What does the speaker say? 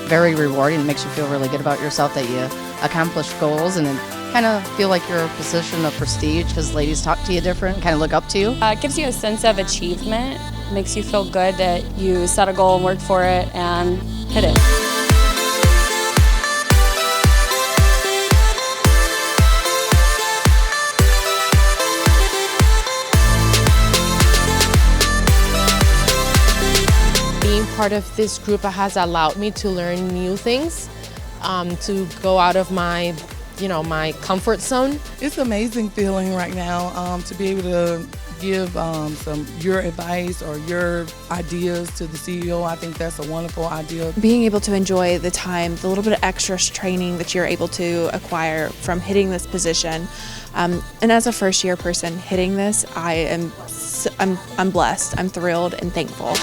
very rewarding. It makes you feel really good about yourself that you accomplish goals, and then kind of feel like you're a position of prestige because ladies talk to you different, kind of look up to you. It gives you a sense of achievement, makes you feel good that you set a goal and work for it and hit it. Being part of this group has allowed me to learn new things, to go out of my comfort zone. It's an amazing feeling right now to be able to give your advice or your ideas to the CEO. I think that's a wonderful idea. Being able to enjoy the time, the little bit of extra training that you're able to acquire from hitting this position. And as a first-year person hitting this, I'm blessed, I'm thrilled and thankful.